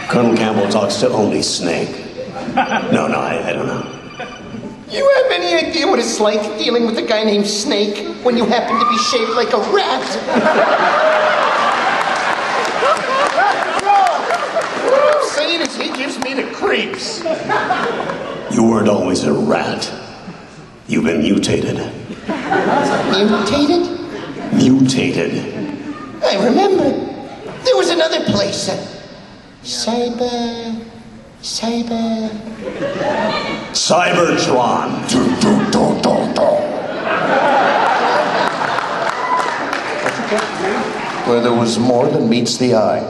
Colonel Campbell talks to only Snake. No, I don't know. You have any idea what it's like dealing with a guy named Snake when you happen to be shaped like a rat? What I'm saying is he gives me the creeps. You weren't always a rat. You've been mutated. Mutated? Mutated. I remember. There was another place. Cybertron. Where there was more than meets the eye.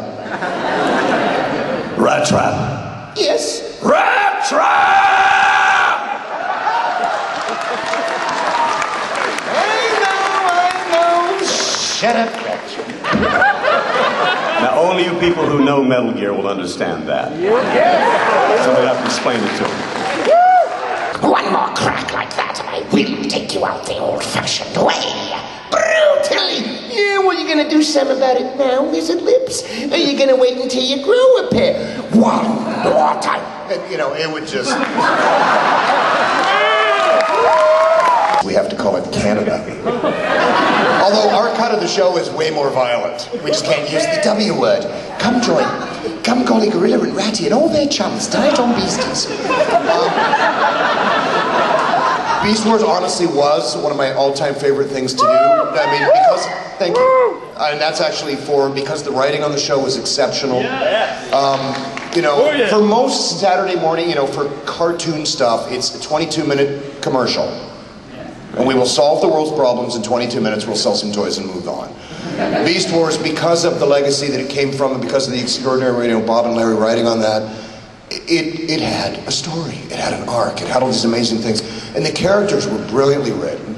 Rattrap. Yes. Rattrap! I know. Shut up, Rattrap. Now, only you people who know Metal Gear will understand that. Somebody have to explain it to them. One more crack like that, and I will take you out the old-fashioned way. Brutally. Yeah, well, you're gonna do something about it now, Wizard Lips? Or are you gonna wait until you grow a pair? One more time. You know, it would just... We have to call it Canada. Although our cut of the show is way more violent. We just can't use the W word. Come join Come Golly Gorilla and Ratty and all their chums tonight on Beasties. Beast Wars honestly was one of my all-time favorite things to do. I mean, because... Thank you. And that's actually because the writing on the show was exceptional. You know, for most Saturday morning, you know, for cartoon stuff, it's a 22-minute commercial. And we will solve the world's problems in 22 minutes, we'll sell some toys and move on. Beast Wars, because of the legacy that it came from and because of the extraordinary, you know, Bob and Larry writing on that, it had a story, it had an arc, it had all these amazing things. And the characters were brilliantly written.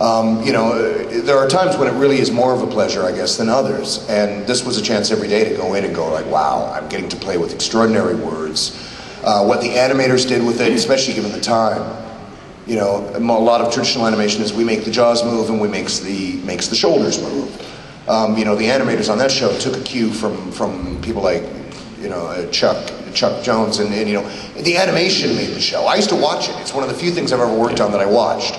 You know, there are times when it really is more of a pleasure, I guess, than others. And this was a chance every day to go in and go like, wow, I'm getting to play with extraordinary words. What the animators did with it, especially given the time. You know, a lot of traditional animation is we make the jaws move and we makes the shoulders move. You know, the animators on that show took a cue from people like, you know, Chuck Jones and you know, the animation made the show. I used to watch it. It's one of the few things I've ever worked on that I watched.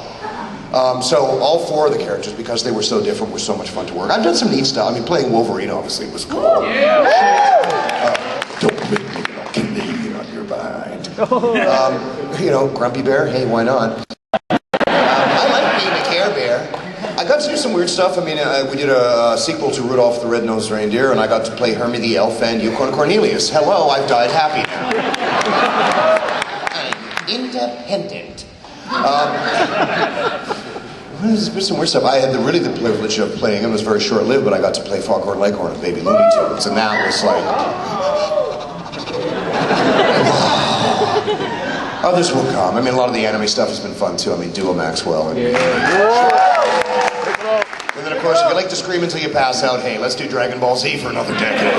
So all four of the characters, because they were so different, were so much fun to work. I've done some neat stuff. I mean, playing Wolverine obviously was cool. Don't make me look at me on your behind. You know, Grumpy Bear, hey, why not? I like being a Care Bear. I got to do some weird stuff. I mean, we did a sequel to Rudolph the Red-Nosed Reindeer, and I got to play Hermie the Elf and Yukon Cornelius. Hello, I've died happy now. I'm independent. There's some weird stuff. I had the privilege of playing, it was very short-lived, but I got to play Foghorn Leghorn and Baby Looney Tunes, and that was like... Others will come. I mean, a lot of the anime stuff has been fun, too. I mean, Duo Maxwell. And then, of course, if you like to scream until you pass out, hey, let's do Dragon Ball Z for another decade.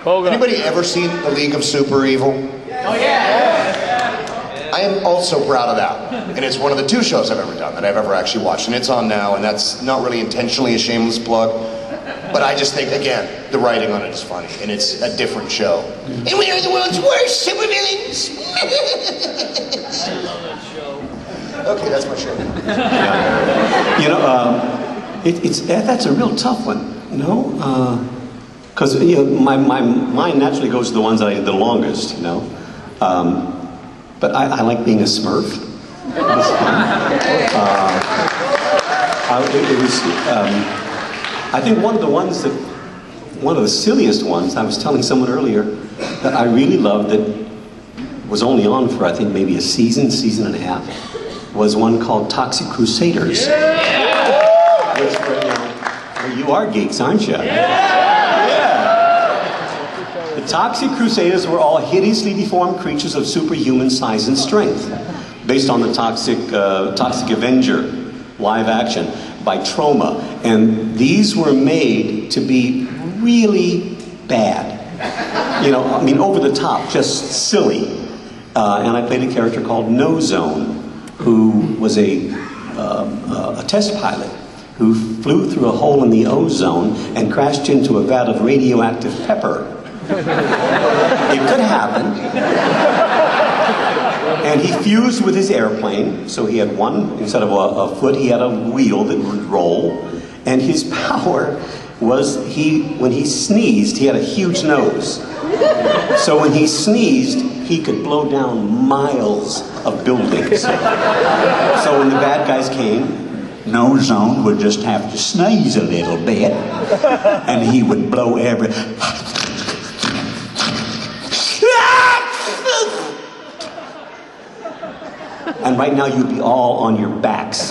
Anybody ever seen The League of Super Evil? Oh, yeah. I am also proud of that. And it's one of the 2 shows I've ever done that I've ever actually watched. And it's on now, and that's not really intentionally a shameless plug. But I just think, again, the writing on it is funny, and it's a different show. And we are the world's worst supervillains! I love that show. Okay, that's my show. Yeah. You know, that's a real tough one, you know? Because you know, my mind naturally goes to the ones that I did the longest, you know. But I like being a Smurf. I think one of the silliest ones, I was telling someone earlier, that I really loved that was only on for I think maybe a season and a half, was one called Toxic Crusaders. Yeah. Which, you know, well, you are geeks, aren't you? Yeah. The Toxic Crusaders were all hideously deformed creatures of superhuman size and strength, based on the Toxic Avenger live action by Troma. And these were made to be really bad. You know, I mean, over the top, just silly. And I played a character called No Zone, who was a test pilot who flew through a hole in the ozone and crashed into a vat of radioactive pepper. It could happen. And he fused with his airplane, so he had one, instead of a foot, he had a wheel that would roll. And his power was, when he sneezed, he had a huge nose. So when he sneezed, he could blow down miles of buildings. So when the bad guys came, No Zone would just have to sneeze a little bit, and he would blow every... And right now you'd be all on your backs.